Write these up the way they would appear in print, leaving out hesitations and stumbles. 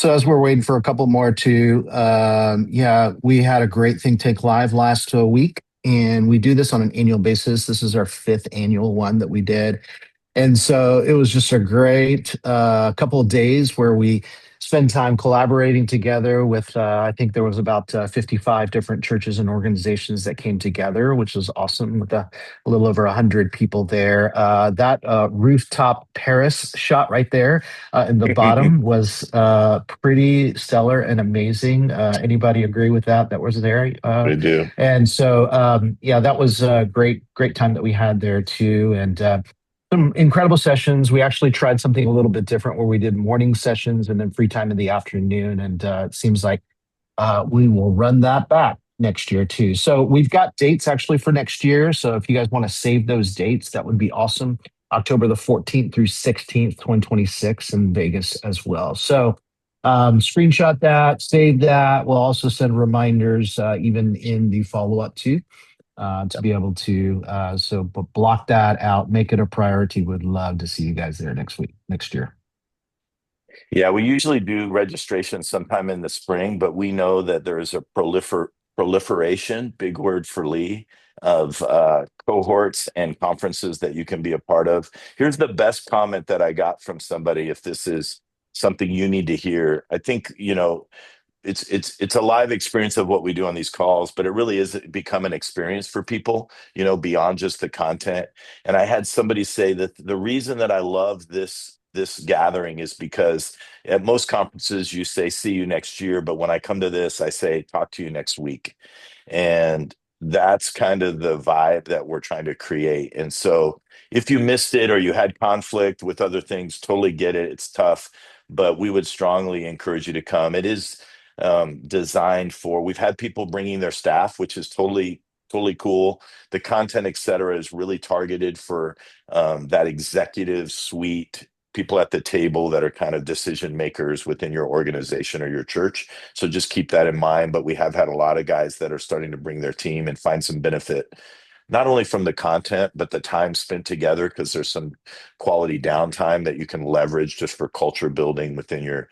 So as we're waiting for a couple more to, yeah, we had a great think tank live last week, and we do this on an annual basis. This is our fifth annual one that we did. And so it was just a great couple of days where we spend time collaborating together with, I think there was about 55 different churches and organizations that came together, which was awesome with a little over 100 people there. That rooftop Paris shot right there in the bottom was pretty stellar and amazing. Anybody agree with that? That was there? They do. And so, yeah, that was a great time that we had there too. And some incredible sessions. We actually tried something a little bit different where we did morning sessions and then free time in the afternoon. And it seems like we will run that back next year too. So we've got dates actually for next year. So if you guys want to save those dates, that would be awesome. October the 14th through 16th, 2026 in Vegas as well. So screenshot that, save that. We'll also send reminders even in the follow up too to be able to block that out, make it a priority. Would love to see you guys there next year. Yeah, we usually do registration sometime in the spring, but we know that there is a proliferation, big word for Lee, of cohorts and conferences that you can be a part of. Here's the best comment that I got from somebody, if this is something you need to hear. I think, it's a live experience of what we do on these calls, but it really is become an experience for people, beyond just the content. And I had somebody say that the reason that I love this gathering is because at most conferences you say see you next year, but when I come to this I say talk to you next week. And that's kind of the vibe that we're trying to create. And so if you missed it or you had conflict with other things, totally get it, it's tough, but we would strongly encourage you to come. It is designed for, we've had people bringing their staff, which is totally cool. The content, et cetera, is really targeted for that executive suite, people at the table that are kind of decision makers within your organization or your church. So just keep that in mind. But we have had a lot of guys that are starting to bring their team and find some benefit, not only from the content, but the time spent together, because there's some quality downtime that you can leverage just for culture building within your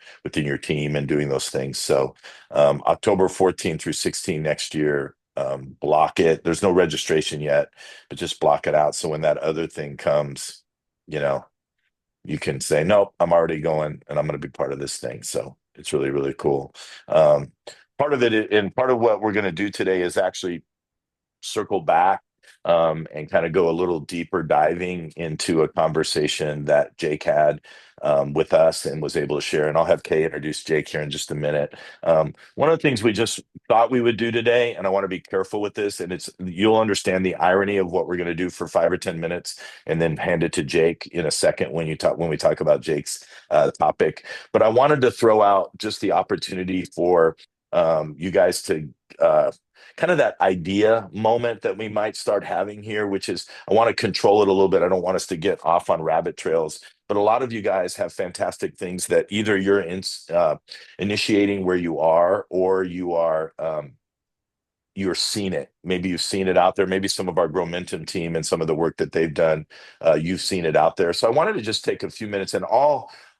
team and doing those things. So October 14th through 16 next year, block it. There's no registration yet, but just block it out. So when that other thing comes, you know, you can say, nope, I'm already going and I'm going to be part of this thing. So it's really, really cool. Um, Part of it, and part of what we're going to do today is actually circle back and kind of go a little deeper diving into a conversation that Jake had with us and was able to share. And I'll have Kay introduce Jake here in just a minute. One of the things we just thought we would do today, and I want to be careful with this, and it's you'll understand the irony of what we're going to do for 5 or 10 minutes, and then hand it to Jake in a second when we talk about Jake's topic. But I wanted to throw out just the opportunity for you guys to kind of that idea moment that we might start having here, which is I want to control it a little bit. I don't want us to get off on rabbit trails, but a lot of you guys have fantastic things that either initiating where you are, or you're seeing it. Maybe you've seen it out there. Maybe some of our Growmentum team and some of the work that they've done, you've seen it out there. So I wanted to just take a few minutes and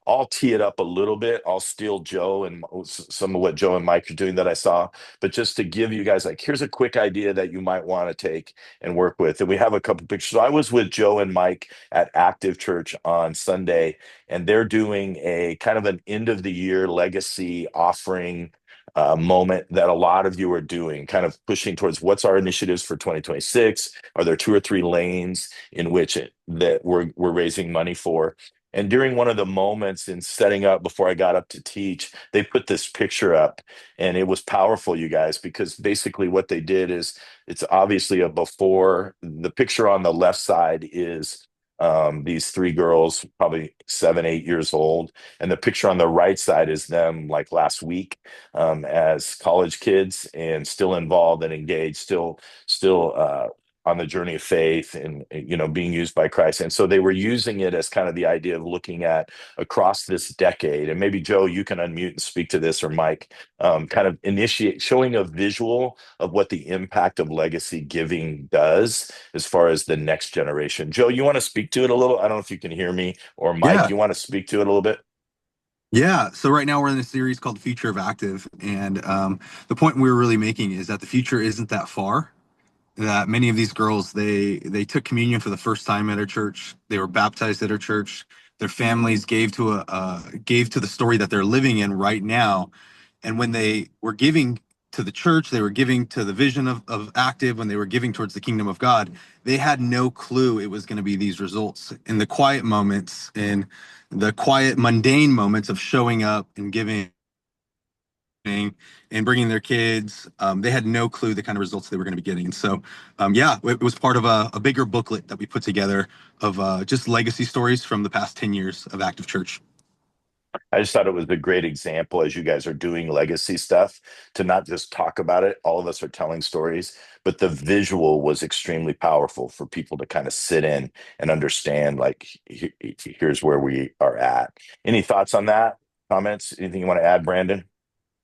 I'll tee it up a little bit. I'll steal Joe and some of what Joe and Mike are doing that I saw, but just to give you guys, like, here's a quick idea that you might want to take and work with. And we have a couple pictures. So I was with Joe and Mike at Active Church on Sunday, and they're doing a kind of an end of the year legacy offering moment that a lot of you are doing, kind of pushing towards what's our initiatives for 2026. Are there two or three lanes in which that we're raising money for? And during one of the moments in setting up before I got up to teach, they put this picture up, and it was powerful, you guys, because basically what they did is it's obviously a before. The picture on the left side is these three girls, probably 7, 8 years old. And the picture on the right side is them like last week, as college kids and still involved and engaged, still on the journey of faith and being used by Christ. And so they were using it as kind of the idea of looking at across this decade. And maybe Joe, you can unmute and speak to this, or Mike, kind of initiate showing a visual of what the impact of legacy giving does as far as the next generation. Joe, you want to speak to it a little? I don't know if you can hear me, or Mike, Yeah, you want to speak to it a little bit? Yeah, so right now we're in a series called The Future of Active, and the point we were really making is that the future isn't that far. That many of these girls they took communion for the first time at our church. They were baptized at our church. Their families gave to the story that they're living in right now. And when they were giving to the church, they were giving to the vision of Active, when they were giving towards the kingdom of God, they had no clue it was going to be these results. In the quiet moments, in the quiet, mundane moments of showing up and giving and bringing their kids, they had no clue the kind of results they were going to be getting. And so, yeah, it was part of a bigger booklet that we put together of just legacy stories from the past 10 years of Active Church. I just thought it was a great example as you guys are doing legacy stuff to not just talk about it. All of us are telling stories, but the visual was extremely powerful for people to kind of sit in and understand, like, here's where we are at. Any thoughts on that? Comments? Anything you want to add, Brandon?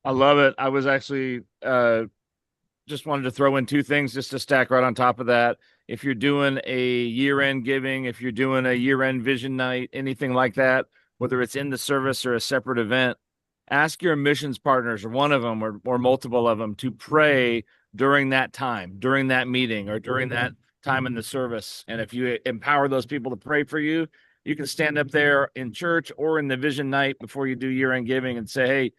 I love it. I was actually just wanted to throw in two things just to stack right on top of that. If you're doing a year-end giving, if you're doing a year-end vision night, anything like that, whether it's in the service or a separate event, ask your missions partners or one of them or multiple of them to pray during that time, during that meeting, or during that time in the service. And if you empower those people to pray for you, you can stand up there in church or in the vision night before you do year-end giving and say, hey,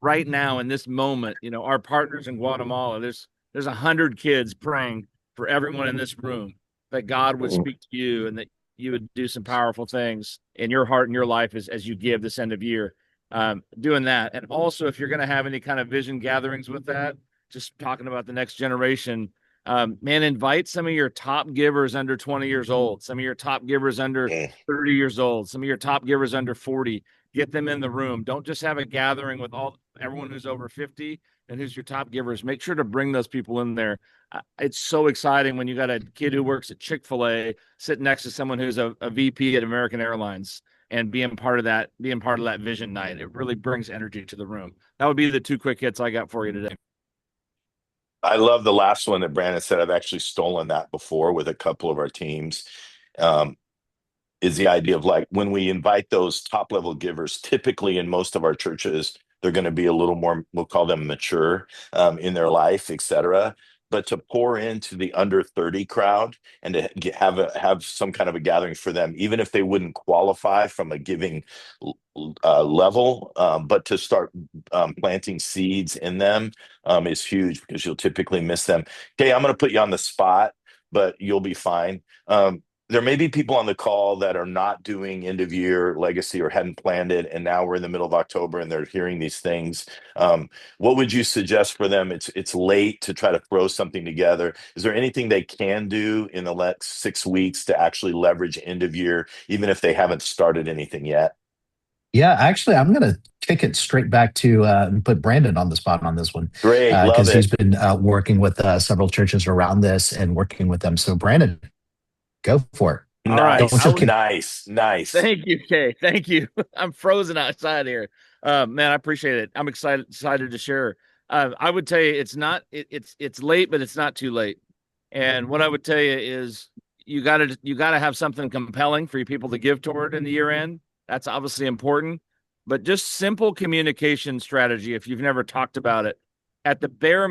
right now in this moment, our partners in Guatemala, there's 100 kids praying for everyone in this room that God would speak to you and that you would do some powerful things in your heart and your life as you give this end of year. Doing that. And also, if you're going to have any kind of vision gatherings with that, just talking about the next generation, man, invite some of your top givers under 20 years old, some of your top givers under 30 years old, some of your top givers under 40. Get them in the room. Don't just have a gathering with everyone who's over 50 and who's your top givers. Make sure to bring those people in there. It's so exciting when you got a kid who works at Chick-fil-A sitting next to someone who's a VP at American Airlines and being part of that vision night. It really brings energy to the room. That would be the two quick hits I got for you today. I love the last one that Brandon said. I've actually stolen that before with a couple of our teams. Um, is the idea of, like, when we invite those top level givers, typically in most of our churches, they're going to be a little more, we'll call them mature in their life, etc. But to pour into the under 30 crowd and to have some kind of a gathering for them, even if they wouldn't qualify from a giving level, but to start planting seeds in them is huge, because you'll typically miss them. Okay, I'm going to put you on the spot, but you'll be fine. There may be people on the call that are not doing end of year legacy or hadn't planned it, and now we're in the middle of October and they're hearing these things. What would you suggest for them? It's late to try to throw something together. Is there anything they can do in the next 6 weeks to actually leverage end of year, even if they haven't started anything yet? Yeah, actually, I'm going to kick it straight back to and put Brandon on the spot on this one Great, love because he's it. been working with several churches around this and working with them. So, Brandon, go for it. All right. Nice, Don't you kick. nice. Thank you, Kay. Thank you. I'm frozen outside here. Man, I appreciate it. I'm excited to share. I would tell you it's late, but it's not too late. And what I would tell you is you gotta have something compelling for your people to give toward in the year end. That's obviously important, but just simple communication strategy. If you've never talked about it, at the very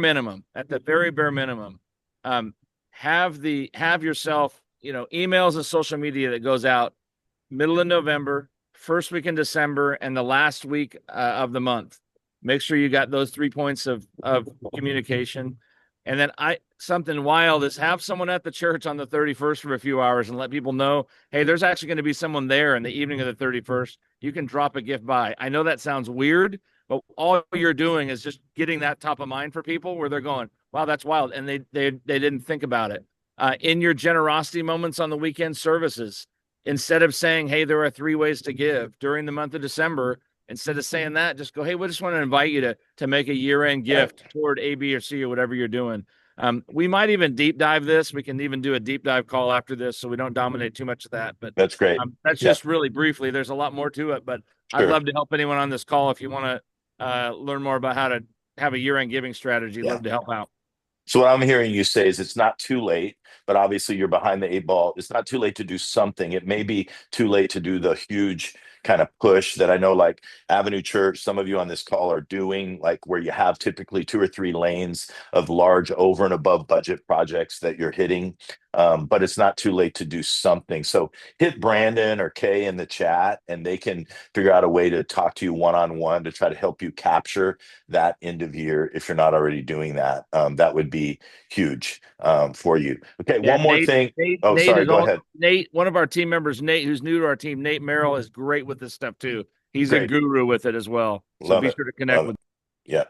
bare minimum, have yourself, emails and social media that goes out middle of November, first week in December, and the last week of the month. Make sure you got those 3 points of communication. And then something wild is have someone at the church on the 31st for a few hours and let people know, hey, there's actually going to be someone there in the evening of the 31st. You can drop a gift by. I know that sounds weird, but all you're doing is just getting that top of mind for people where they're going, wow, that's wild. And they didn't think about it. In your generosity moments on the weekend services, instead of saying, hey, there are 3 ways to give during the month of December, instead of saying that, just go, hey, we just want to invite you to make a year-end gift toward A, B, or C, or whatever you're doing. We might even deep dive this. We can even do a deep dive call after this so we don't dominate too much of that. But That's great. that's just really briefly. There's a lot more to it, but I'd love to help anyone on this call. If you want to learn more about how to have a year-end giving strategy, love to help out. So what I'm hearing you say is it's not too late, but obviously you're behind the 8 ball. It's not too late to do something. It may be too late to do the huge kind of push that I know like Avenue Church, some of you on this call are doing, like where you have typically 2 or 3 lanes of large over and above budget projects that you're hitting. But it's not too late to do something. So hit Brandon or Kay in the chat and they can figure out a way to talk to you one-on-one to try to help you capture that end of year if you're not already doing that. That would be huge for you. Okay, Yeah, one more thing. Oh, Nate sorry, is go all ahead. Nate, one of our team members, Nate, who's new to our team, Nate Merrill, is great with this stuff too. He's a Great. guru with it as well. So Love be it. sure to connect Love with. it. Yeah.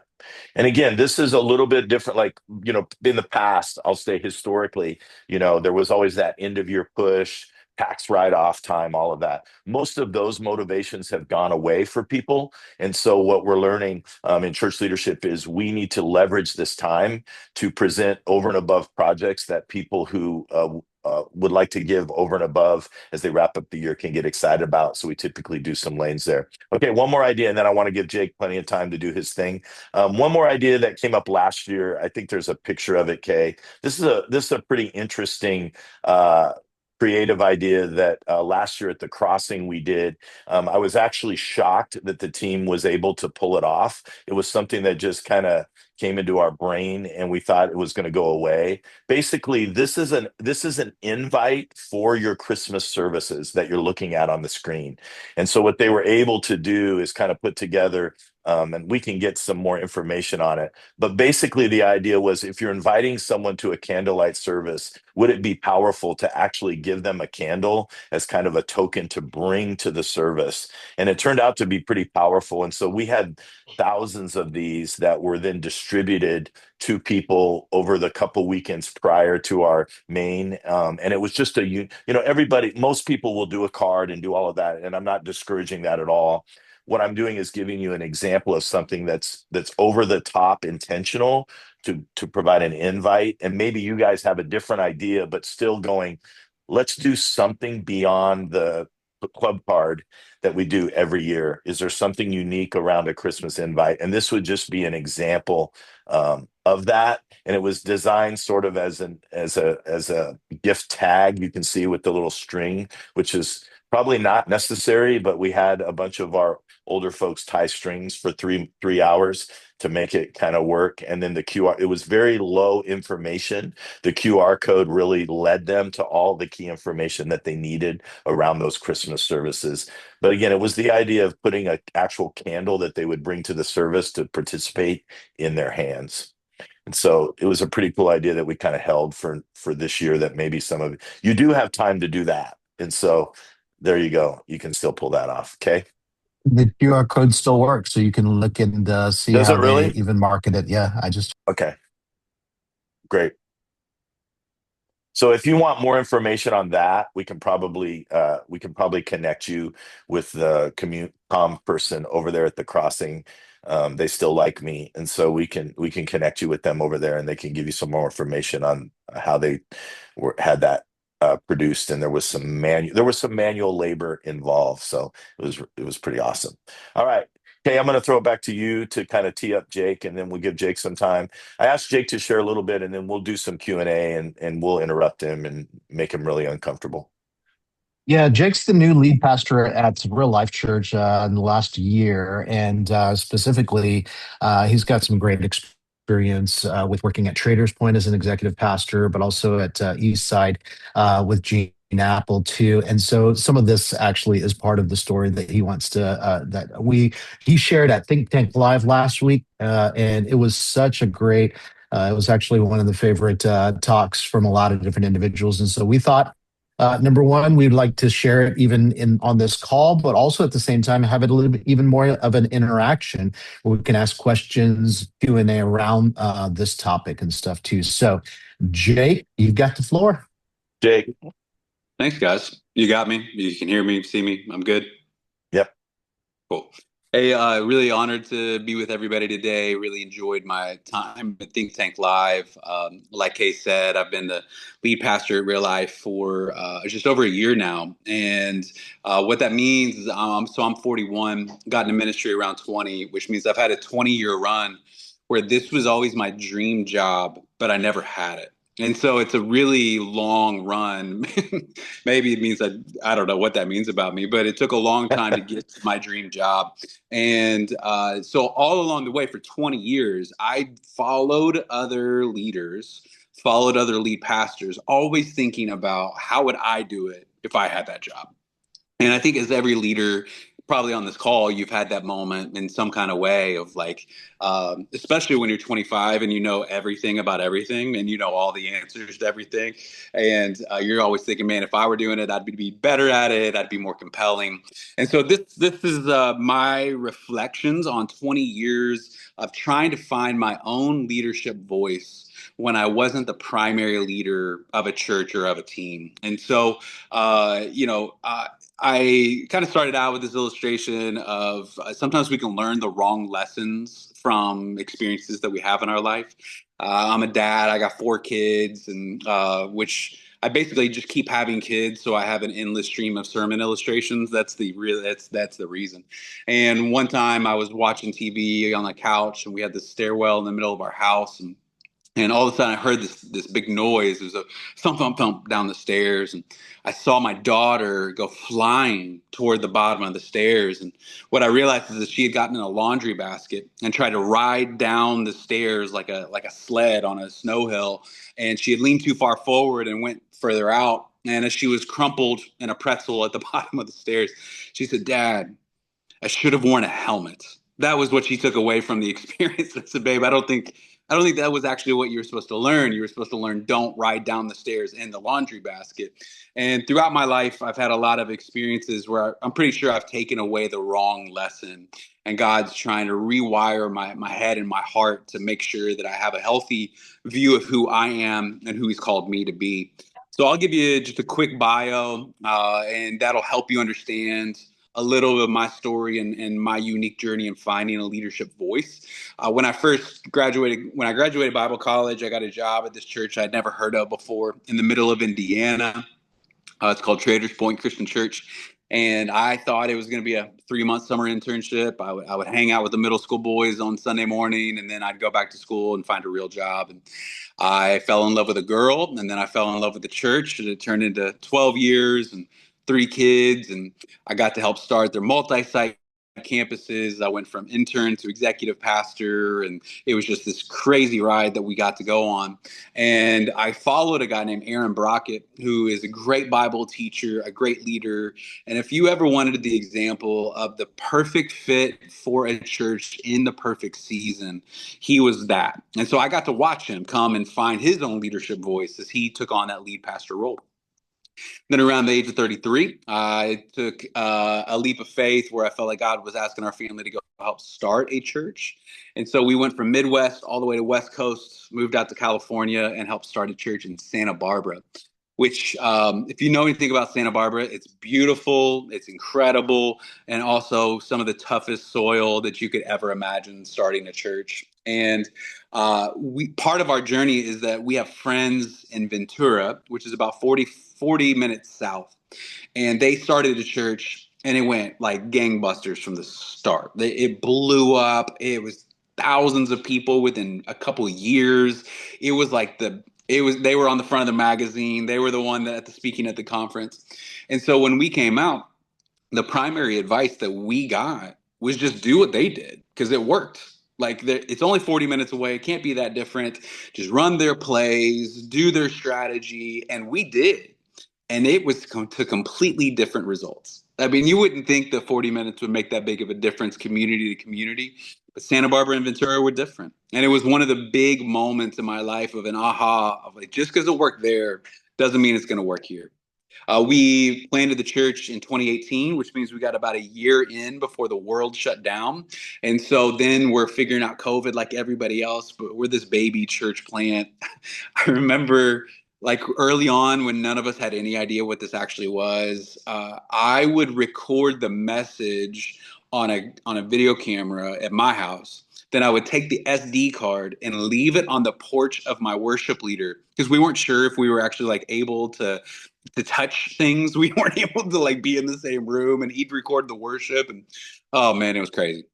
And again, this is a little bit different. Like, in the past, I'll say historically, there was always that end of year push, tax write-off time, all of that. Most of those motivations have gone away for people. And so what we're learning in church leadership is we need to leverage this time to present over and above projects that people who would like to give over and above as they wrap up the year can get excited about. So we typically do some lanes there. Okay, one more idea, and then I want to give Jake plenty of time to do his thing. One more idea that came up last year. I think there's a picture of it, Kay. This is a pretty interesting creative idea that last year at the crossing we did. I was actually shocked that the team was able to pull it off. It was something that just kind of came into our brain and we thought it was going to go away. Basically, this is an invite for your Christmas services that you're looking at on the screen. And so what they were able to do is kind of put together and we can get some more information on it. But basically, the idea was if you're inviting someone to a candlelight service, would it be powerful to actually give them a candle as kind of a token to bring to the service? And it turned out to be pretty powerful. And so we had thousands of these that were then distributed to people over the couple weekends prior to our main. And it was just everybody, most people will do a card and do all of that. And I'm not discouraging that at all. What I'm doing is giving you an example of something that's over the top intentional to provide an invite. And maybe you guys have a different idea, but still going, let's do something beyond the club card that we do every year. Is there something unique around a Christmas invite? And this would just be an example of that. And it was designed sort of as a gift tag, you can see with the little string, which is probably not necessary, but we had a bunch of our older folks tie strings for three hours to make it kind of work. And then the QR, it was very low information. The QR code really led them to all the key information that they needed around those Christmas services. But again, it was the idea of putting an actual candle that they would bring to the service to participate in their hands. And so it was a pretty cool idea that we kind of held for this year that maybe some of you do have time to do that. And so there you go. You can still pull that off. Okay. The QR code still works, so you can look and see Does how it really? they even market it. Yeah, Okay. Great. So if you want more information on that, we can probably connect you with the comm person over there at the crossing. They still like me, and so we can connect you with them over there, and they can give you some more information on how they had that produced. And there was some manual labor involved, so it was pretty awesome. All right. Okay, I'm going to throw it back to you to kind of tee up Jake, and then we'll give Jake some time. I asked Jake to share a little bit, and then we'll do some Q&A, and we'll interrupt him and make him really uncomfortable. Yeah, Jake's the new lead pastor at Real Life Church in the last year, and specifically, he's got some great experience with working at Traders Point as an executive pastor, but also at Eastside with Gene Apple too. And so some of this actually is part of the story that he wants to he shared at Think Tank Live last week, and it was such a great. It was actually one of the favorite talks from a lot of different individuals, and so we thought. Number one, we'd like to share it even on this call, but also at the same time have it a little bit even more of an interaction where we can ask questions, Q&A around this topic and stuff too. So, Jake, you've got the floor. Jake. Thanks, guys. You got me. You can hear me, see me. I'm good. Yep. Cool. Hey, really honored to be with everybody today. Really enjoyed my time at Think Tank Live. Like Kay said, I've been the lead pastor at Real Life for just over a year now. And what that means is I'm 41, got into ministry around 20, which means I've had a 20-year run where this was always my dream job, but I never had it. And so it's a really long run. Maybe it means that I don't know what that means about me, but it took a long time to get to my dream job. And so all along the way for 20 years, I followed other leaders, followed other lead pastors, always thinking about how would I do it if I had that job. And I think as every leader, probably on this call, you've had that moment in some kind of way of like, especially when you're 25 and you know everything about everything and you know all the answers to everything. And you're always thinking, man, if I were doing it, I'd be better at it. I'd be more compelling. And so this is my reflections on 20 years of trying to find my own leadership voice when I wasn't the primary leader of a church or of a team. And so, I kind of started out with this illustration of sometimes we can learn the wrong lessons from experiences that we have in our life. I'm a dad. I got 4 kids, and which I basically just keep having kids, so I have an endless stream of sermon illustrations. That's the reason. And one time I was watching TV on the couch, and we had this stairwell in the middle of our house, and all of a sudden, I heard this big noise. There was a thump, thump, thump down the stairs, and I saw my daughter go flying toward the bottom of the stairs. And what I realized is that she had gotten in a laundry basket and tried to ride down the stairs like a sled on a snow hill. And she had leaned too far forward and went further out. And as she was crumpled in a pretzel at the bottom of the stairs, she said, "Dad, I should have worn a helmet." That was what she took away from the experience. I said, "Babe, I don't think that was actually what you were supposed to learn. You were supposed to learn don't ride down the stairs in the laundry basket." And throughout my life, I've had a lot of experiences where I'm pretty sure I've taken away the wrong lesson. And God's trying to rewire my head and my heart to make sure that I have a healthy view of who I am and who He's called me to be. So I'll give you just a quick bio, and that'll help you understand a little bit of my story and my unique journey in finding a leadership voice. When I graduated Bible college, I got a job at this church I'd never heard of before in the middle of Indiana. It's called Traders Point Christian Church. And I thought it was going to be a 3-month summer internship. I would hang out with the middle school boys on Sunday morning, and then I'd go back to school and find a real job. And I fell in love with a girl, and then I fell in love with the church, and it turned into 12 years and 3 kids. And I got to help start their multi-site campuses. I went from intern to executive pastor, and it was just this crazy ride that we got to go on. And I followed a guy named Aaron Brockett, who is a great Bible teacher, a great leader. And if you ever wanted the example of the perfect fit for a church in the perfect season, he was that. And so I got to watch him come and find his own leadership voice as he took on that lead pastor role. Then around the age of 33, I took a leap of faith where I felt like God was asking our family to go help start a church. And so we went from Midwest all the way to West Coast, moved out to California, and helped start a church in Santa Barbara, which if you know anything about Santa Barbara, it's beautiful, it's incredible, and also some of the toughest soil that you could ever imagine starting a church. And part of our journey is that we have friends in Ventura, which is about 40 minutes south. And they started a church, and it went like gangbusters from the start. It blew up. It was thousands of people within a couple of years. It was like they were on the front of the magazine. They were the one speaking at the conference. And so when we came out, the primary advice that we got was just do what they did because it worked. Like it's only 40 minutes away. It can't be that different. Just run their plays, do their strategy. And we did. And it was to completely different results. I mean, you wouldn't think that 40 minutes would make that big of a difference community to community, but Santa Barbara and Ventura were different. And it was one of the big moments in my life of an aha of like, just because it worked there doesn't mean it's going to work here. We planted the church in 2018, which means we got about a year in before the world shut down. And so then we're figuring out COVID like everybody else, but we're this baby church plant. I remember like early on when none of us had any idea what this actually was, I would record the message on a video camera at my house. Then I would take the SD card and leave it on the porch of my worship leader because we weren't sure if we were actually like able to touch things. We weren't able to like be in the same room, and he'd record the worship, and oh man, it was crazy.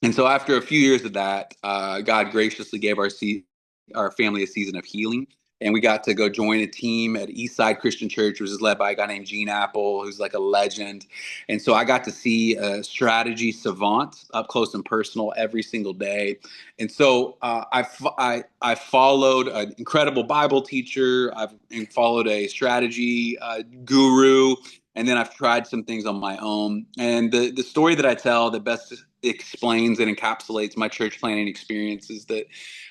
And so after a few years of that, God graciously gave our family a season of healing. And we got to go join a team at Eastside Christian Church, which is led by a guy named Gene Apple, who's like a legend. And so I got to see a strategy savant up close and personal every single day. And so I followed an incredible Bible teacher. I've followed a strategy guru. And then I've tried some things on my own. And the story that I tell that best explains and encapsulates my church planning experience is that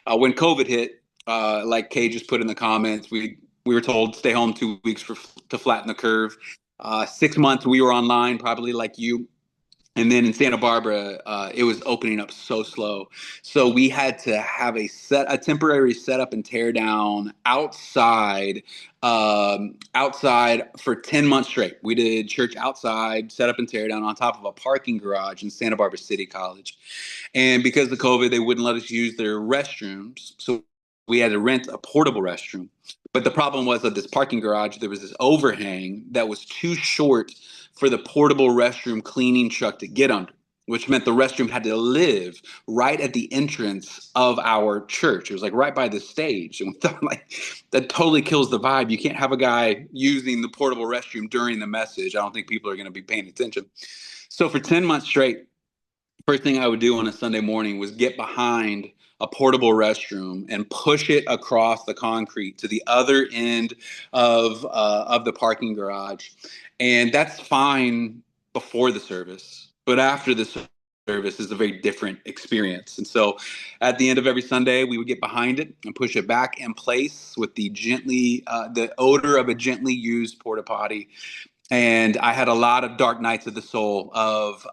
when COVID hit, like Kay just put in the comments, we were told stay home 2 weeks to flatten the curve. 6 months we were online, probably like you. And then in Santa Barbara, it was opening up so slow. So we had to have a temporary setup and tear down outside for 10 months straight. We did church outside, set up and tear down on top of a parking garage in Santa Barbara City College. And because of COVID, they wouldn't let us use their restrooms. So we had to rent a portable restroom. But the problem was that this parking garage, there was this overhang that was too short for the portable restroom cleaning truck to get under, which meant the restroom had to live right at the entrance of our church. It was like right by the stage. And we thought, like, that totally kills the vibe. You can't have a guy using the portable restroom during the message. I don't think people are going to be paying attention. So for 10 months straight, first thing I would do on a Sunday morning was get behind a portable restroom and push it across the concrete to the other end of the parking garage. And that's fine before the service, but after the service is a very different experience. And so at the end of every Sunday, we would get behind it and push it back in place with the odor of a gently used porta potty. And I had a lot of dark nights of the soul of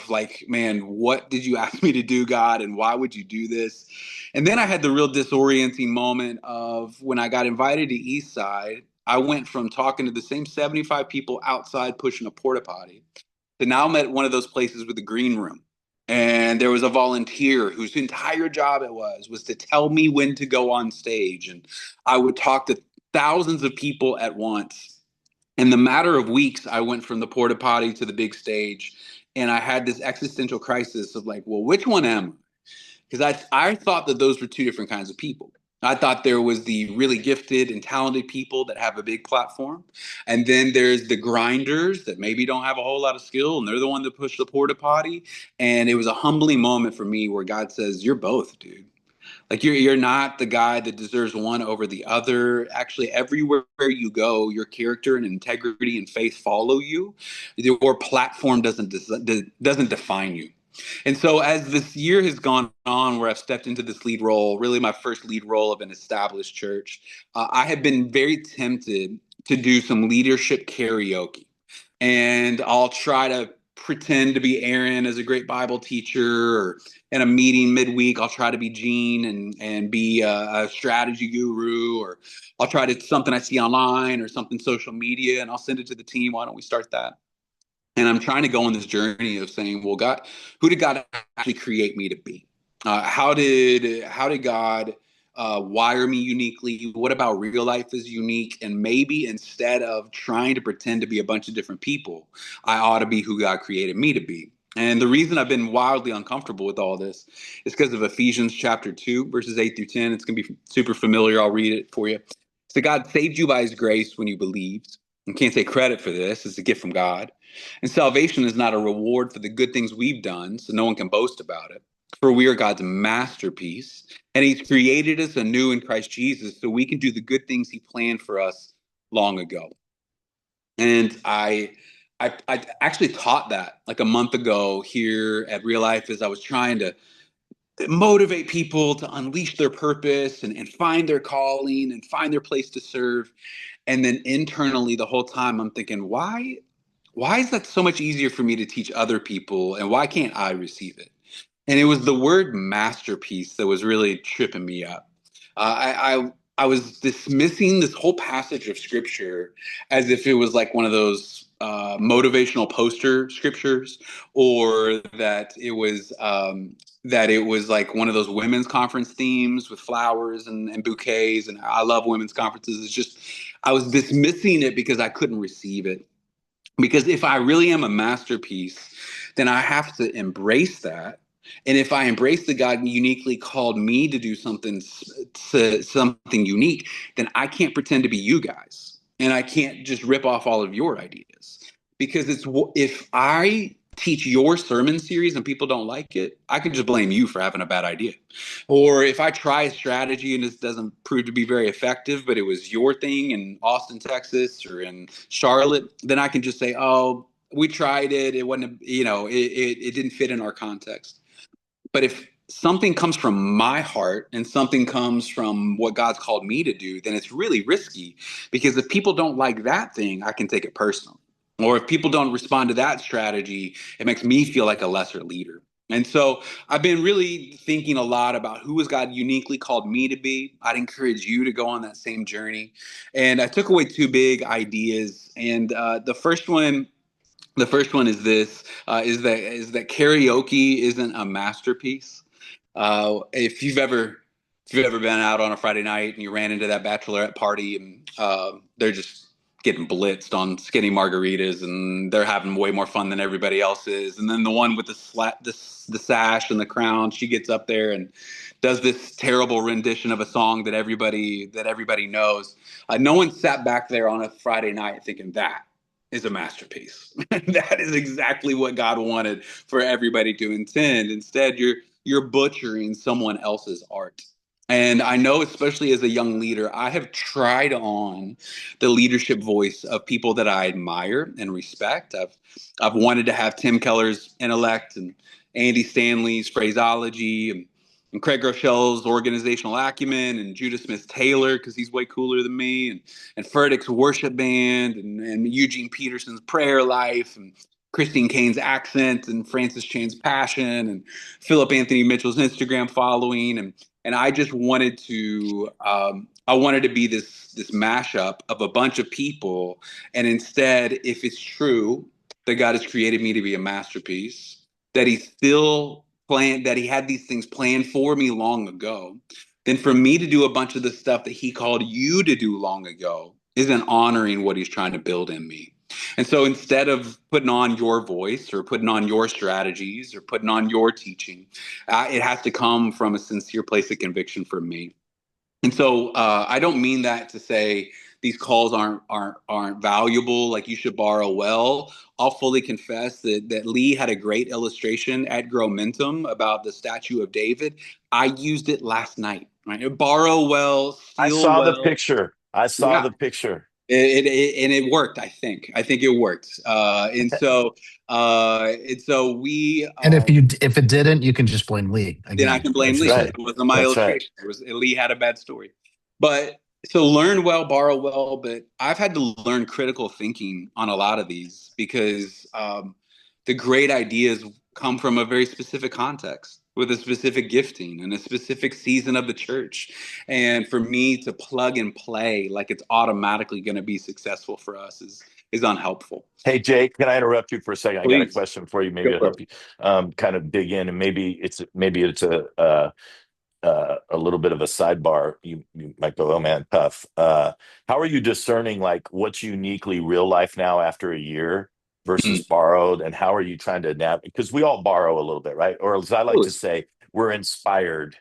like, man, what did you ask me to do, God? And why would you do this? And then I had the real disorienting moment of when I got invited to Eastside. I went from talking to the same 75 people outside pushing a porta potty to now I'm at one of those places with a green room. And there was a volunteer whose entire job it was to tell me when to go on stage. And I would talk to thousands of people at once. In the matter of weeks, I went from the porta potty to the big stage. And I had this existential crisis of like, well, which one am I? Because I thought that those were two different kinds of people. I thought there was the really gifted and talented people that have a big platform. And then there's the grinders that maybe don't have a whole lot of skill and they're the one that push the porta potty. And it was a humbling moment for me where God says, you're both, dude. Like you're not the guy that deserves one over the other. Actually, everywhere you go, your character and integrity and faith follow you. Your platform doesn't define you. And so as this year has gone on, where I've stepped into this lead role, really my first lead role of an established church, I have been very tempted to do some leadership karaoke. And I'll try to pretend to be Aaron as a great Bible teacher, or in a meeting midweek, I'll try to be Gene and be a strategy guru, or I'll try to something I see online or something social media, and I'll send it to the team. Why don't we start that? And I'm trying to go on this journey of saying, well, God, who did God actually create me to be? How did God wire me uniquely? What about real life is unique? And maybe instead of trying to pretend to be a bunch of different people, I ought to be who God created me to be. And the reason I've been wildly uncomfortable with all this is because of Ephesians chapter 2, verses 8 through 10. It's going to be super familiar. I'll read it for you. So God saved you by his grace when you believed. You can't take credit for this. It's a gift from God. And salvation is not a reward for the good things we've done, so no one can boast about it. For we are God's masterpiece, and he's created us anew in Christ Jesus so we can do the good things he planned for us long ago. And I actually taught that like a month ago here at Real Life as I was trying to motivate people to unleash their purpose and find their calling and find their place to serve. And then internally the whole time I'm thinking, why is that so much easier for me to teach other people, and why can't I receive it? And it was the word masterpiece that was really tripping me up. I was dismissing this whole passage of scripture as if it was like one of those motivational poster scriptures, or that it was like one of those women's conference themes with flowers and bouquets. And I love women's conferences. It's just, I was dismissing it because I couldn't receive it. Because if I really am a masterpiece, then I have to embrace that And if I embrace that God uniquely called me to do something unique, then I can't pretend to be you guys. And I can't just rip off all of your ideas. Because if I teach your sermon series and people don't like it, I can just blame you for having a bad idea. Or if I try a strategy and it doesn't prove to be very effective, but it was your thing in Austin, Texas, or in Charlotte, then I can just say, oh, we tried it. It wasn't, it didn't fit in our context. But if something comes from my heart and something comes from what God's called me to do, then it's really risky, because if people don't like that thing, I can take it personally. Or if people don't respond to that strategy, it makes me feel like a lesser leader. And so I've been really thinking a lot about who has God uniquely called me to be. I'd encourage you to go on that same journey. And I took away two big ideas. And the first one is this: is that karaoke isn't a masterpiece. If you've ever been out on a Friday night and you ran into that bachelorette party and they're just getting blitzed on skinny margaritas and they're having way more fun than everybody else is, and then the one with the sash and the crown, she gets up there and does this terrible rendition of a song that everybody knows. No one sat back there on a Friday night thinking that is a masterpiece. That is exactly what God wanted for everybody to intend. Instead, you're butchering someone else's art. And I know, especially as a young leader, I have tried on the leadership voice of people that I admire and respect. I've wanted to have Tim Keller's intellect and Andy Stanley's phraseology and Craig Groeschel's organizational acumen and Judah Smith Taylor, because he's way cooler than me, and Furtick's worship band and Eugene Peterson's prayer life and Christine Kane's accent and Francis Chan's passion and Philip Anthony Mitchell's Instagram following. And I just wanted to be this mashup of a bunch of people. And instead, if it's true that God has created me to be a masterpiece, that he had these things planned for me long ago, then for me to do a bunch of the stuff that he called you to do long ago isn't honoring what he's trying to build in me. And so instead of putting on your voice or putting on your strategies or putting on your teaching, it has to come from a sincere place of conviction for me. And so I don't mean that to say these calls aren't valuable, like you should borrow well. I'll fully confess that Lee had a great illustration at Growmentum about the statue of David. I used it last night. Right? Borrow well, steal I saw well. the picture. I saw the picture. It worked. I think it worked. And so we. And if it didn't, you can just blame Lee again. Then I can blame Lee. Right. It wasn't my illustration. Right. Lee had a bad story. But so learn well, borrow well. But I've had to learn critical thinking on a lot of these, because the great ideas come from a very specific context, with a specific gifting and a specific season of the church. And for me to plug and play like it's automatically going to be successful for us is unhelpful. Hey, Jake, can I interrupt you for a second? Please. I got a question for you. Maybe it'll help you kind of dig in, and maybe it's a little bit of a sidebar. You might go, oh man, tough. How are you discerning like what's uniquely real life now after a year versus borrowed, and how are you trying to navigate? Because we all borrow a little bit, right? Or as I like to say, we're inspired.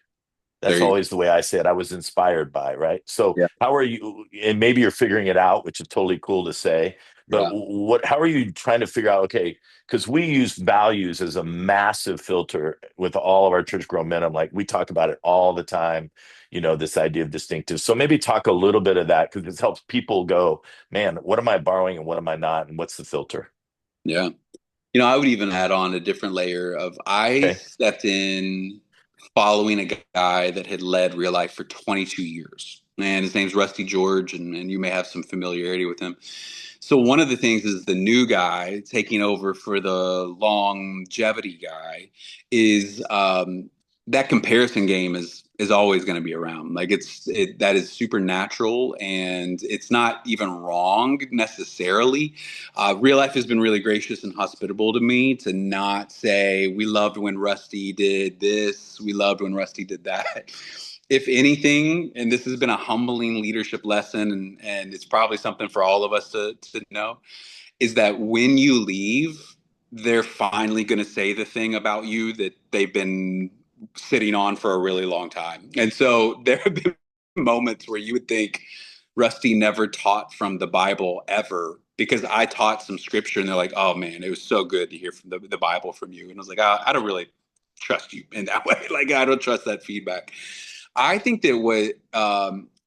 That's always the way I say it. I was inspired by, right? So how are you, and maybe you're figuring it out, which is totally cool to say, but how are you trying to figure out, okay, because we use values as a massive filter with all of our church Growmentum. Like we talk about it all the time, this idea of distinctive. So maybe talk a little bit of that, because this helps people go, man, what am I borrowing and what am I not? And what's the filter? Yeah. I would even add on a different layer of stepped in following a guy that had led Real Life for 22 years. And his name's Rusty George, and you may have some familiarity with him. So one of the things is the new guy taking over for the longevity guy is that comparison game is always going to be around. Like that is supernatural, and it's not even wrong necessarily. Real Life has been really gracious and hospitable to me to not say we loved when Rusty did this, we loved when Rusty did that. If anything, and this has been a humbling leadership lesson, and it's probably something for all of us to know, is that when you leave, they're finally going to say the thing about you that they've been sitting on for a really long time. And so there have been moments where you would think Rusty never taught from the Bible ever, because I taught some scripture and they're like, oh man, it was so good to hear from the Bible from you. And I was like, I don't really trust you in that way. Like, I don't trust that feedback. I think that what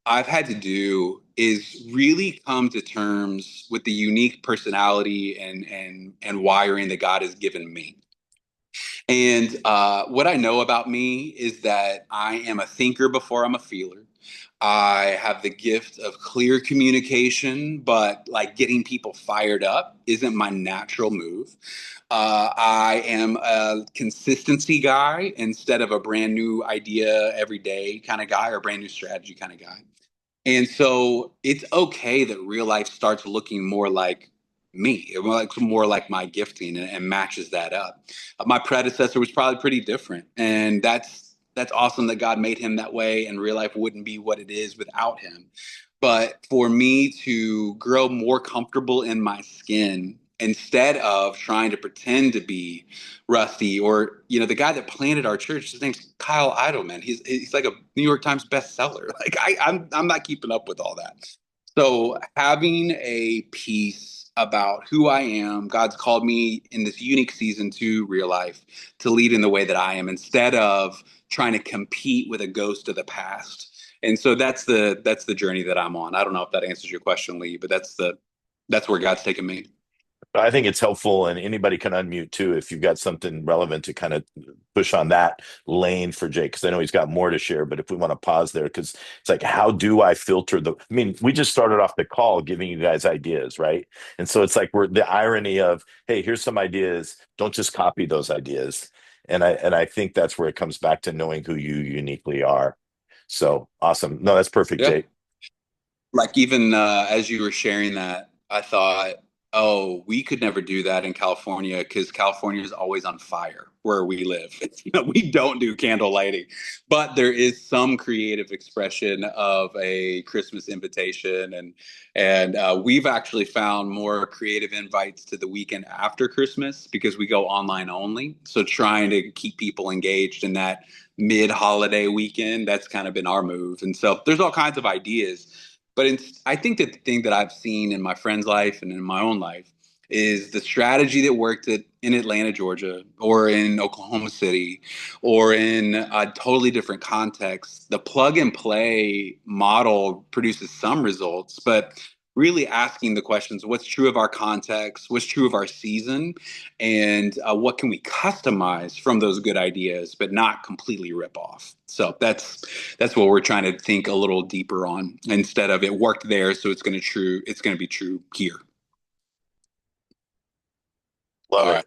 I've had to do is really come to terms with the unique personality and wiring that God has given me. And what I know about me is that I am a thinker before I'm a feeler. I have the gift of clear communication, but like getting people fired up isn't my natural move. I am a consistency guy instead of a brand new idea every day kind of guy or brand new strategy kind of guy. And so it's okay that real life starts looking more like me. It looks more like my gifting and matches that up. My predecessor was probably pretty different, and that's awesome that God made him that way, and real life wouldn't be what it is without him. But for me to grow more comfortable in my skin instead of trying to pretend to be Rusty, or the guy that planted our church, his name's Kyle Idleman. He's like a New York Times bestseller. Like I'm not keeping up with all that. So having a piece about who I am, God's called me in this unique season to real life to lead in the way that I am, instead of trying to compete with a ghost of the past. And so that's the journey that I'm on. I don't know if that answers your question, Lee, but that's where God's taken me. I think it's helpful, and anybody can unmute too if you've got something relevant to kind of push on that lane for Jake, because I know he's got more to share. But if we want to pause there, because it's like, how do I filter I mean, we just started off the call giving you guys ideas, right? And so it's like we're the irony of, hey, here's some ideas. Don't just copy those ideas. And I think that's where it comes back to knowing who you uniquely are. So awesome. No, that's perfect, Yeah. Jake. Like even as you were sharing that, I thought, oh, we could never do that in California because California is always on fire where we live. We don't do candle lighting, but there is some creative expression of a Christmas invitation, and we've actually found more creative invites to the weekend after Christmas because we go online only. So trying to keep people engaged in that mid-holiday weekend, that's kind of been our move. And so there's all kinds of ideas. But I think that the thing that I've seen in my friend's life and in my own life is the strategy that worked in Atlanta, Georgia, or in Oklahoma City, or in a totally different context. The plug and play model produces some results, but really asking the questions: what's true of our context, what's true of our season, and what can we customize from those good ideas but not completely rip off. So that's what we're trying to think a little deeper on, instead of it worked there, so it's going to be true here. Love All it. right.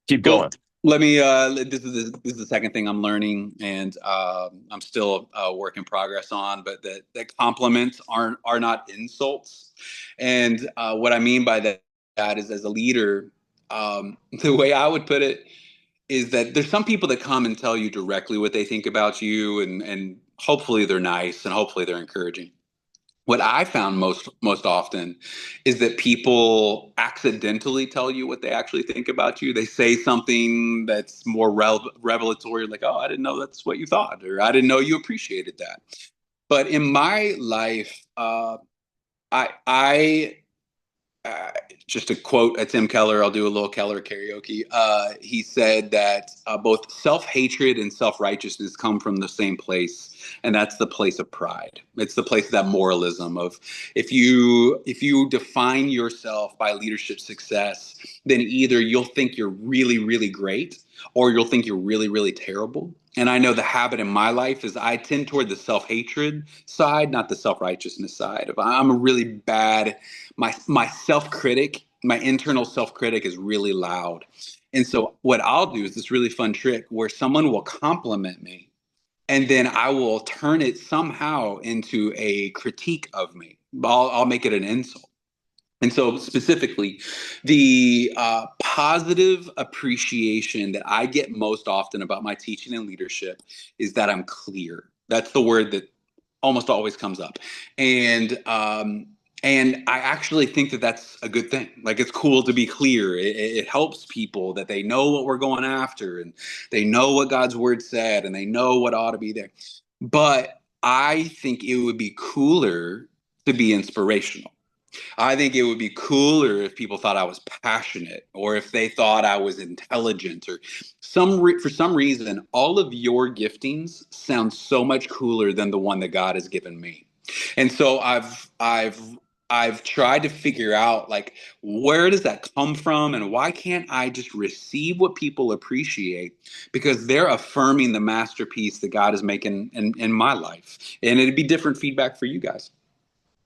Keep Well, going. let me this is the second thing I'm learning, and I'm still a work in progress on, but that compliments are not insults. And what I mean by that is, as a leader, the way I would put it is that there's some people that come and tell you directly what they think about you, and hopefully they're nice and hopefully they're encouraging. What I found most often is that people accidentally tell you what they actually think about you. They say something that's more revelatory, like, "Oh, I didn't know that's what you thought," or "I didn't know you appreciated that." But in my life, I just to quote a Tim Keller, I'll do a little Keller karaoke. He said that both self-hatred and self-righteousness come from the same place, and that's the place of pride. It's the place of that moralism of, if you define yourself by leadership success, then either you'll think you're really, really great, or you'll think you're really, really terrible. And I know the habit in my life is I tend toward the self-hatred side, not the self-righteousness side. If I'm a really bad, my self-critic, my internal self-critic is really loud. And so what I'll do is this really fun trick where someone will compliment me, and then I will turn it somehow into a critique of me. I'll make it an insult. And so specifically, the positive appreciation that I get most often about my teaching and leadership is that I'm clear. That's the word that almost always comes up. And And I actually think that that's a good thing. Like, it's cool to be clear. It helps people that they know what we're going after, and they know what God's word said, and they know what ought to be there. But I think it would be cooler to be inspirational. I think it would be cooler if people thought I was passionate, or if they thought I was intelligent, or for some reason, all of your giftings sound so much cooler than the one that God has given me. And so I've tried to figure out, like, where does that come from, and why can't I just receive what people appreciate, because they're affirming the masterpiece that God is making in my life. And it'd be different feedback for you guys.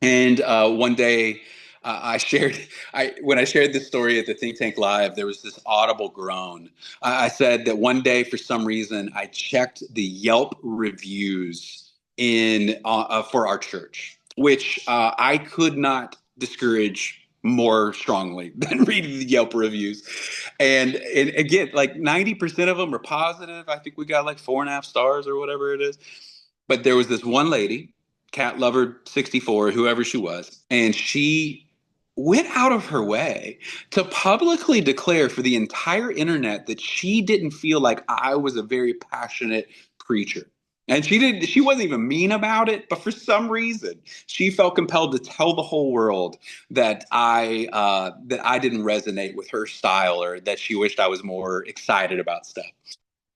And one day, when I shared this story at the Think Tank Live, there was this audible groan. I said that one day, for some reason, I checked the Yelp reviews for our church, which I could not discourage more strongly than reading the Yelp reviews. And again, like 90% of them are positive. I think we got like 4.5 stars or whatever it is. But there was this one lady, Cat Lover 64, whoever she was, and she went out of her way to publicly declare for the entire internet that she didn't feel like I was a very passionate preacher. And she wasn't even mean about it, but for some reason, she felt compelled to tell the whole world that I didn't resonate with her style, or that she wished I was more excited about stuff.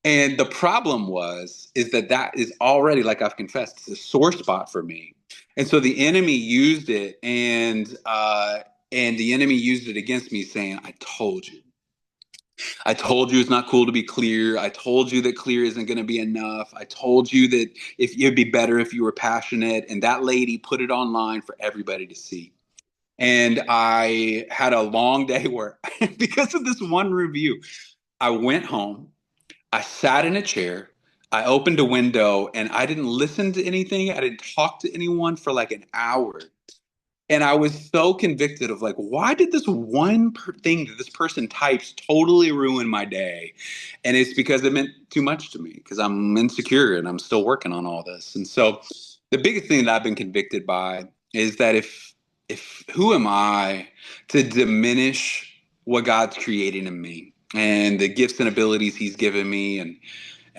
And the problem is that is already, like I've confessed, it's a sore spot for me. And so the enemy used it, and the enemy used it against me, saying, I told you. I told you it's not cool to be clear. I told you that clear isn't going to be enough. I told you that if it'd be better if you were passionate. And that lady put it online for everybody to see. And I had a long day where, because of this one review, I went home. I sat in a chair, I opened a window, and I didn't listen to anything. I didn't talk to anyone for like an hour. And I was so convicted of, like, why did this one thing that this person types totally ruin my day? And it's because it meant too much to me, because I'm insecure and I'm still working on all this. And so the biggest thing that I've been convicted by is that if who am I to diminish what God's creating in me and the gifts and abilities he's given me, and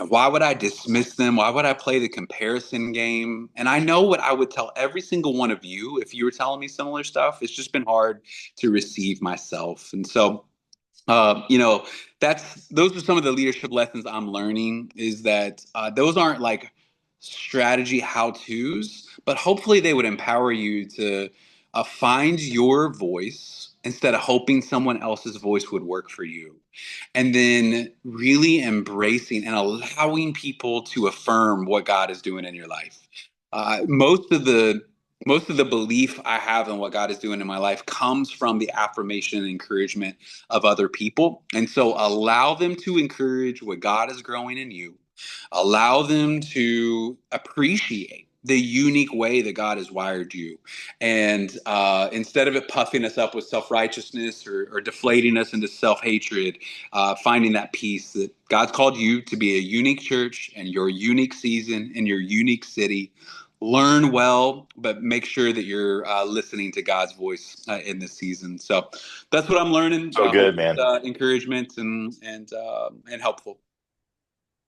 why would I dismiss them? Why would I play the comparison game? And I know what I would tell every single one of you if you were telling me similar stuff. It's just been hard to receive myself. And so, those are some of the leadership lessons I'm learning, is that those aren't like strategy how-tos, but hopefully they would empower you to find your voice instead of hoping someone else's voice would work for you. And then really embracing and allowing people to affirm what God is doing in your life. Most of the belief I have in what God is doing in my life comes from the affirmation and encouragement of other people. And so allow them to encourage what God is growing in you. Allow them to appreciate the unique way that God has wired you. And instead of it puffing us up with self-righteousness or deflating us into self-hatred, finding that peace that God's called you to be a unique church and your unique season in your unique city. Learn well, but make sure that you're listening to God's voice in this season. So that's what I'm learning. So good, man. Encouragement and helpful.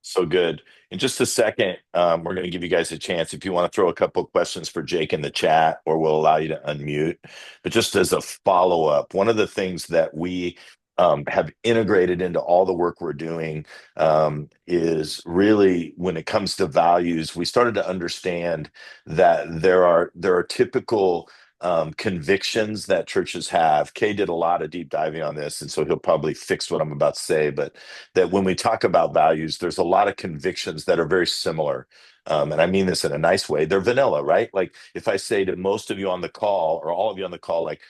So good. In just a second, we're going to give you guys a chance if you want to throw a couple of questions for Jake in the chat, or we'll allow you to unmute. But just as a follow-up, one of the things that we have integrated into all the work we're doing is really, when it comes to values, we started to understand that there are typical convictions that churches have. Kay did a lot of deep diving on this, and so he'll probably fix what I'm about to say, but that when we talk about values, there's a lot of convictions that are very similar. And I mean this in a nice way. They're vanilla, right? Like if I say to most of you on the call, or all of you on the call, like,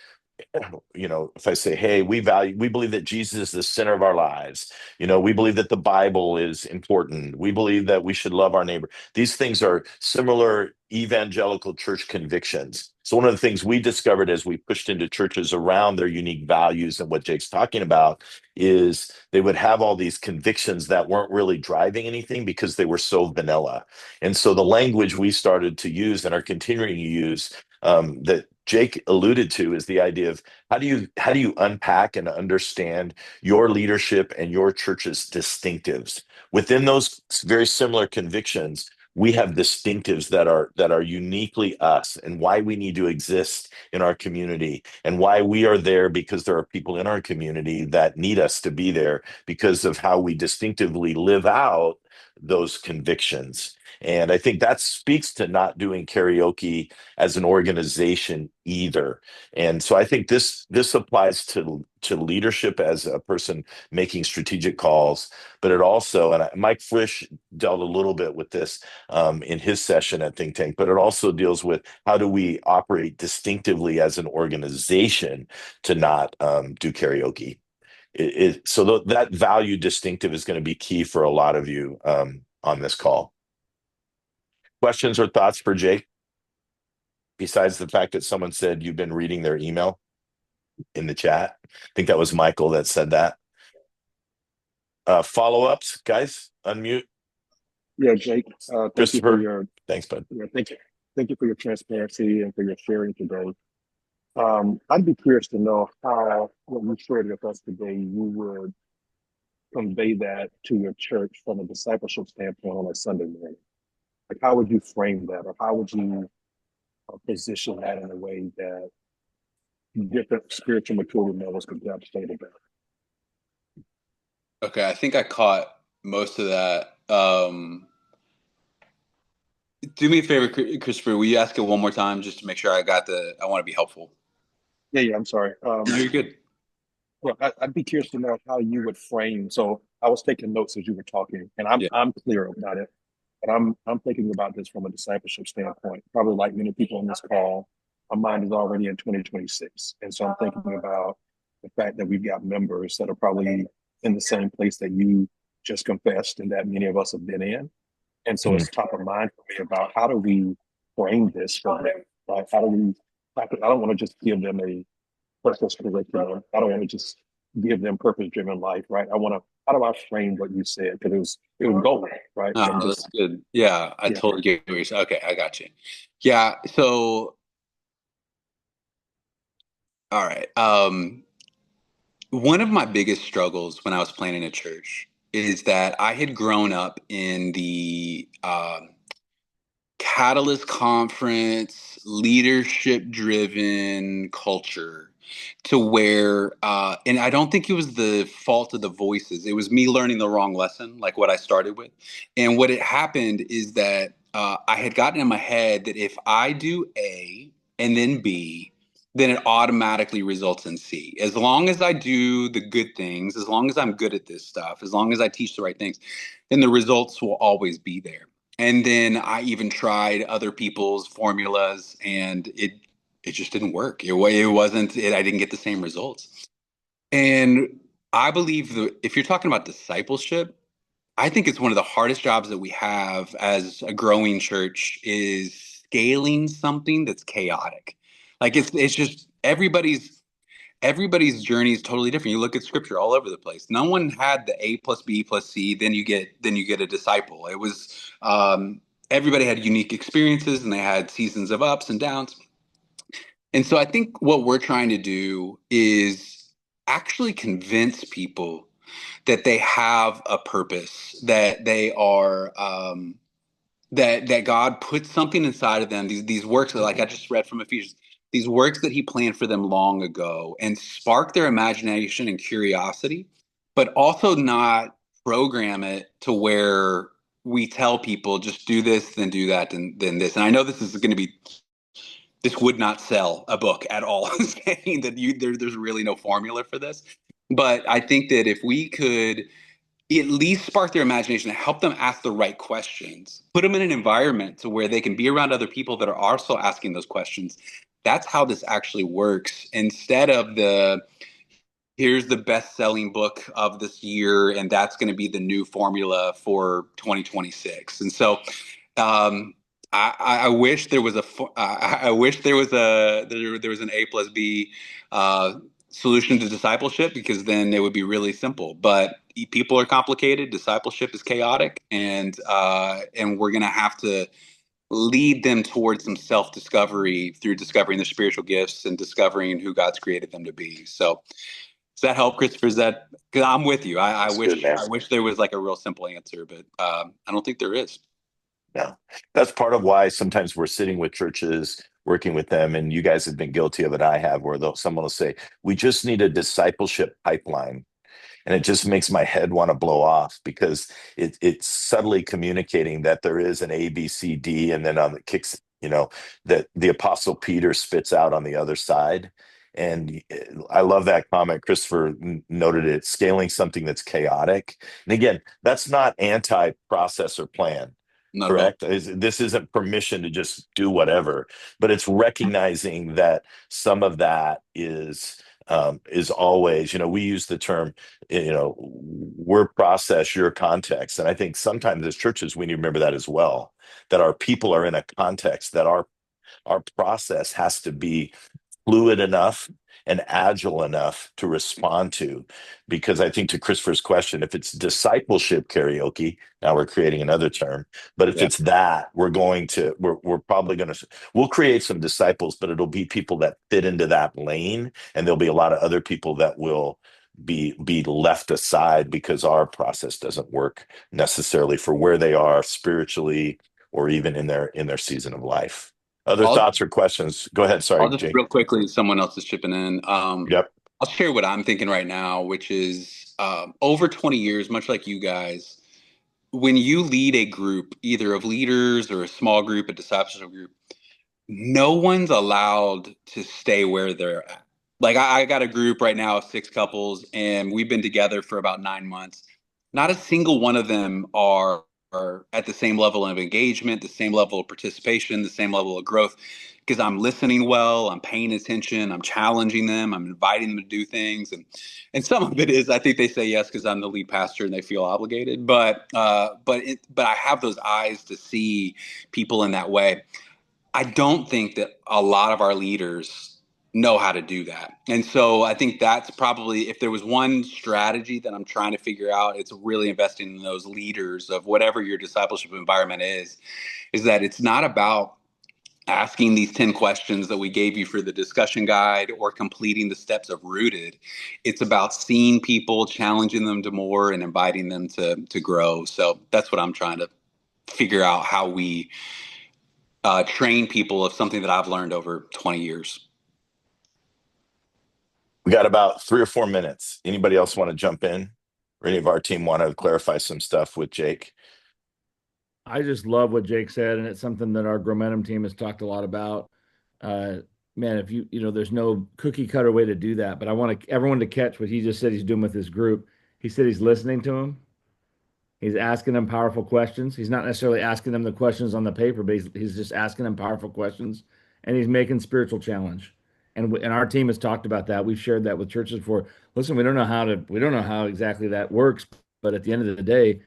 if I say, hey, we believe that Jesus is the center of our lives. We believe that the Bible is important. We believe that we should love our neighbor. These things are similar evangelical church convictions. So one of the things we discovered as we pushed into churches around their unique values and what Jake's talking about is they would have all these convictions that weren't really driving anything because they were so vanilla. And so the language we started to use and are continuing to use, that Jake alluded to is the idea of how do you unpack and understand your leadership and your church's distinctives within those very similar convictions. We have distinctives that are uniquely us, and why we need to exist in our community, and why we are there, because there are people in our community that need us to be there because of how we distinctively live out those convictions. And I think that speaks to not doing karaoke as an organization either. And so I think this applies to leadership as a person making strategic calls, but it also, and Mike Frisch dealt a little bit with this in his session at Think Tank, but it also deals with how do we operate distinctively as an organization to not do karaoke. So that value distinctive is going to be key for a lot of you on this call. Questions or thoughts for Jake? Besides the fact that someone said you've been reading their email in the chat. I think that was Michael that said that. Follow-ups, guys, unmute. Yeah, Jake, thank you for Christopher, your thanks, bud. thank you for your transparency and for your sharing today. I'd be curious to know how what you shared with us today, you would convey that to your church from a discipleship standpoint on a Sunday morning. Like, how would you frame that, or how would you position that in a way that different spiritual maturity levels could understand it better? Okay, I think I caught most of that. Do me a favor, Christopher. Will you ask it one more time just to make sure I want to be helpful. Yeah, I'm sorry. No, you're good. Well, I'd be curious to know how you would frame. So I was taking notes as you were talking, and Yeah. I'm clear about it. But I'm thinking about this from a discipleship standpoint. Probably like many people on this call, my mind is already in 2026, and so I'm thinking about the fact that we've got members that are probably in the same place that you just confessed, and that many of us have been in. And so it's top of mind for me about how do we frame this for them? Like, how do we? I don't want to just give them a purpose curriculum. I don't want to just give them purpose-driven life, right? How do I frame what you said? Because it was gold, right? Oh, And that's good. Yeah, I Yeah. totally get what you're saying. Okay, I got you. Yeah, so all right. One of my biggest struggles when I was planning a church is that I had grown up in the Catalyst Conference, leadership driven culture to where, and I don't think it was the fault of the voices. It was me learning the wrong lesson, like what I started with. And what had happened is that I had gotten in my head that if I do A and then B, then it automatically results in C. As long as I do the good things, as long as I'm good at this stuff, as long as I teach the right things, then the results will always be there. And then I even tried other people's formulas, and it just didn't work. It wasn't. I didn't get the same results. And I believe that if you're talking about discipleship, I think it's one of the hardest jobs that we have as a growing church is scaling something that's chaotic. Like it's just everybody's journey is totally different. You look at scripture all over the place. No one had the A plus B plus C. Then you get a disciple. It was everybody had unique experiences, and they had seasons of ups and downs. And so I think what we're trying to do is actually convince people that they have a purpose, that they are that God put something inside of them. These works, like I just read from Ephesians, these works that He planned for them long ago, and spark their imagination and curiosity, but also not program it to where we tell people just do this, then do that, and then this. And I know this would not sell a book at all, saying that there's really no formula for this. But I think that if we could at least spark their imagination and help them ask the right questions, put them in an environment to where they can be around other people that are also asking those questions. That's how this actually works. Instead of here's the best-selling book of this year, and that's going to be the new formula for 2026. And so I wish there was there was an A plus B solution to discipleship, because then it would be really simple. But people are complicated. Discipleship is chaotic, and we're gonna have to lead them towards some self-discovery through discovering their spiritual gifts and discovering who God's created them to be. So does that help, Christopher? Is that, because I'm with you. I That's wish good, man. I wish there was like a real simple answer, but I don't think there is. No, that's part of why sometimes we're sitting with churches, working with them, and you guys have been guilty of it. I have, where someone will say, "We just need a discipleship pipeline," and it just makes my head want to blow off because it's subtly communicating that there is an A, B, C, D, and then on the kicks, that the Apostle Peter spits out on the other side. And I love that comment. Christopher noted it, scaling something that's chaotic. And again, that's not anti-process or plan. Not at all. Correct. This isn't permission to just do whatever, but it's recognizing that some of that is always, we use the term, we're process, your context. And I think sometimes as churches, we need to remember that as well, that our people are in a context, that our process has to be fluid enough and agile enough to respond to. Because I think to Christopher's question, if it's discipleship karaoke, now we're creating another term, but if Yeah. it's that, we're probably going to, we'll create some disciples, but it'll be people that fit into that lane. And there'll be a lot of other people that will be left aside because our process doesn't work necessarily for where they are spiritually or even in their season of life. Other thoughts or questions? Go ahead. Sorry, I'll just Jake. real quickly, someone else is chipping in. Yep. I'll share what I'm thinking right now, which is over 20 years, much like you guys, when you lead a group, either of leaders or a small group, a discipleship group, no one's allowed to stay where they're at. Like I got a group right now of 6 couples, and we've been together for about 9 months. Not a single one of them are at the same level of engagement, the same level of participation, the same level of growth. Because I'm listening well, I'm paying attention, I'm challenging them, I'm inviting them to do things, and some of it is I think they say yes because I'm the lead pastor and they feel obligated. But I have those eyes to see people in that way. I don't think that a lot of our leaders know how to do that. And so I think that's probably, if there was one strategy that I'm trying to figure out, it's really investing in those leaders of whatever your discipleship environment is that it's not about asking these 10 questions that we gave you for the discussion guide or completing the steps of Rooted. It's about seeing people, challenging them to more, and inviting them to grow. So that's what I'm trying to figure out, how we train people of something that I've learned over 20 years. We got about 3 or 4 minutes. Anybody else want to jump in, or any of our team want to clarify some stuff with Jake? I just love what Jake said, and it's something that our Gromentum team has talked a lot about. Man, if there's no cookie cutter way to do that, but I want everyone to catch what he just said he's doing with his group. He said he's listening to him. He's asking them powerful questions. He's not necessarily asking them the questions on the paper, but he's just asking them powerful questions, and he's making spiritual challenge. And our team has talked about that. We've shared that with churches before. Listen, we don't know how exactly that works, but at the end of the day,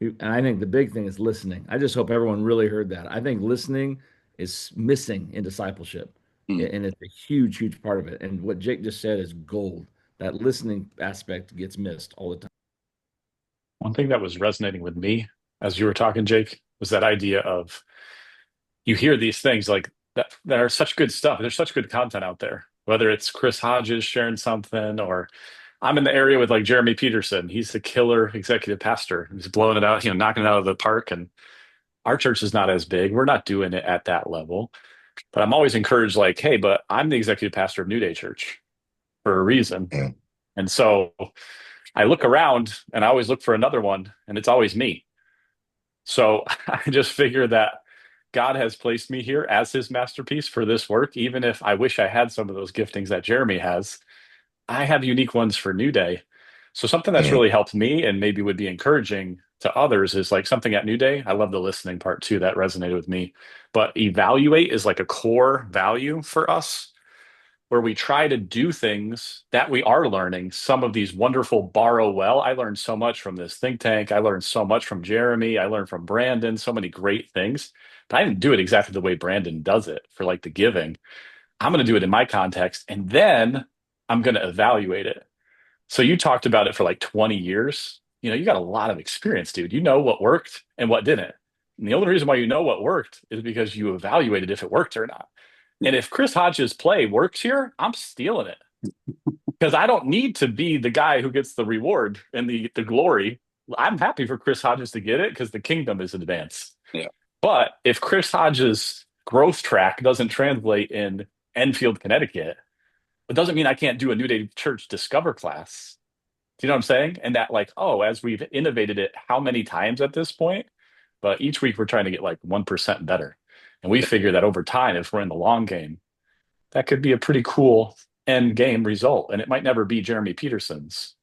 and I think the big thing is listening. I just hope everyone really heard that. I think listening is missing in discipleship, and it's a huge, huge part of it. And what Jake just said is gold. That listening aspect gets missed all the time. One thing that was resonating with me as you were talking, Jake, was that idea of, you hear these things like that are such good stuff. There's such good content out there, whether it's Chris Hodges sharing something, or I'm in the area with like Jeremy Peterson. He's the killer executive pastor. He's blowing it out, knocking it out of the park. And our church is not as big. We're not doing it at that level. But I'm always encouraged, like, hey, but I'm the executive pastor of New Day Church for a reason. And so I look around and I always look for another one, and it's always me. So I just figure that God has placed me here as his masterpiece for this work. Even if I wish I had some of those giftings that Jeremy has, I have unique ones for New Day. So something that's really helped me and maybe would be encouraging to others is like something at New Day. I love the listening part too. That resonated with me. But evaluate is like a core value for us, where we try to do things that we are learning. Some of these wonderful borrow well. I learned so much from this think tank. I learned so much from Jeremy. I learned from Brandon, so many great things. But I didn't do it exactly the way Brandon does it for like the giving. I'm going to do it in my context, and then I'm going to evaluate it. So you talked about it for like 20 years. You got a lot of experience, dude. You know what worked and what didn't. And the only reason why you know what worked is because you evaluated if it worked or not. And if Chris Hodges' play works here, I'm stealing it because I don't need to be the guy who gets the reward and the glory. I'm happy for Chris Hodges to get it because the kingdom is advanced. Yeah. But if Chris Hodges' growth track doesn't translate in Enfield, Connecticut, it doesn't mean I can't do a New Day Church Discover class. Do you know what I'm saying? And that, like, oh, as we've innovated it how many times at this point, but each week we're trying to get like 1% better. And we figure that over time, if we're in the long game, that could be a pretty cool end game result. And it might never be Jeremy Peterson's,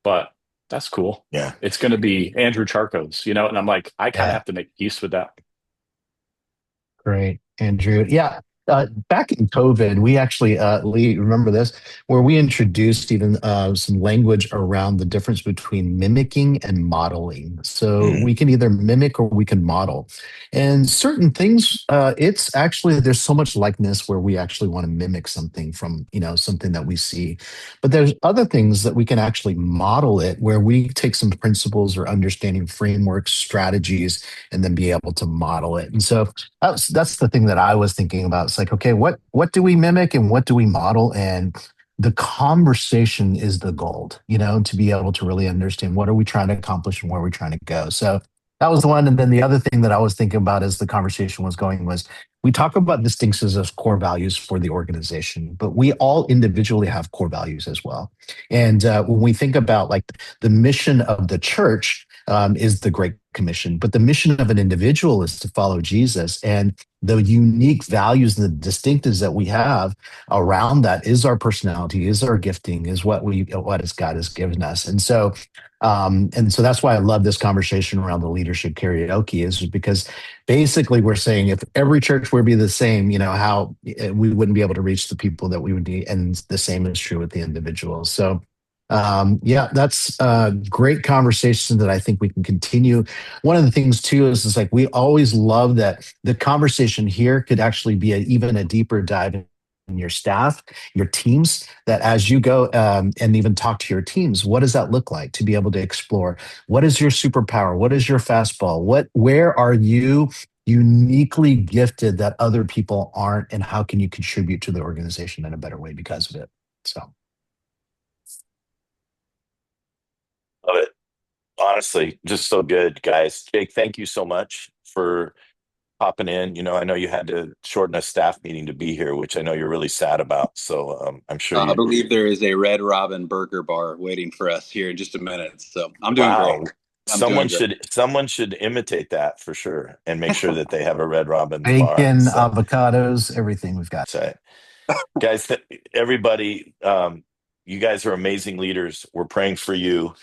but that's cool. Yeah. It's going to be Andrew Charco's, you know? And I'm like, I kind of Yeah. have to make peace with that. Great, Andrew. Yeah. Back in COVID, we actually, Lee, remember this, where we introduced even some language around the difference between mimicking and modeling. So we can either mimic or we can model. And certain things, it's actually, there's so much likeness where we actually want to mimic something from, something that we see. But there's other things that we can actually model it, where we take some principles or understanding frameworks, strategies, and then be able to model it. And so that's the thing that I was thinking about. It's like, okay, what do we mimic and what do we model? And the conversation is the gold, to be able to really understand what are we trying to accomplish and where we're trying to go. So that was the one. And then the other thing that I was thinking about as the conversation was going was we talk about distinctions as core values for the organization, but we all individually have core values as well. And when we think about like the mission of the church, is the Great Commission, but the mission of an individual is to follow Jesus, and the unique values and the distinctives that we have around that is our personality, is our gifting, is what God has given us. And so that's why I love this conversation around the leadership karaoke, is because basically we're saying if every church would be the same, how we wouldn't be able to reach the people that we would need, and the same is true with the individuals. So that's a great conversation that I think we can continue. One of the things too is like we always love that the conversation here could actually be even a deeper dive in your staff, your teams, that as you go and even talk to your teams, what does that look like to be able to explore? What is your superpower? What is your fastball? Where are you uniquely gifted that other people aren't? And how can you contribute to the organization in a better way because of it? So. Love it. Honestly, just so good, guys. Jake, thank you so much for popping in. I know you had to shorten a staff meeting to be here, which I know you're really sad about. So I'm sure I believe there is a Red Robin burger bar waiting for us here in just a minute. So I'm doing great. Someone should imitate that for sure and make sure that they have a Red Robin bacon, bar. avocados, everything we've got. That's right. Guys, everybody, you guys are amazing leaders. We're praying for you.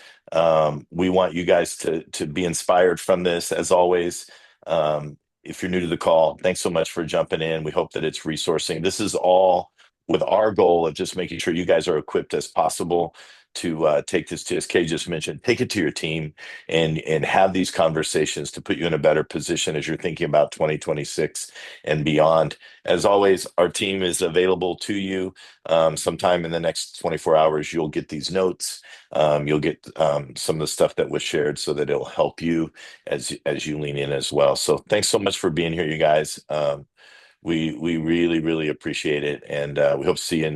We want you guys to be inspired from this, as always. If you're new to the call, thanks so much for jumping in. We hope that it's resourcing. This is all with our goal of just making sure you guys are equipped as possible to take this to, as Kay just mentioned, take it to your team and have these conversations to put you in a better position as you're thinking about 2026 and beyond. As always, our team is available to you. Sometime in the next 24 hours, you'll get these notes. You'll get some of the stuff that was shared so that it'll help you as you lean in as well. So thanks so much for being here, you guys. We really, really appreciate it. And we hope to see you in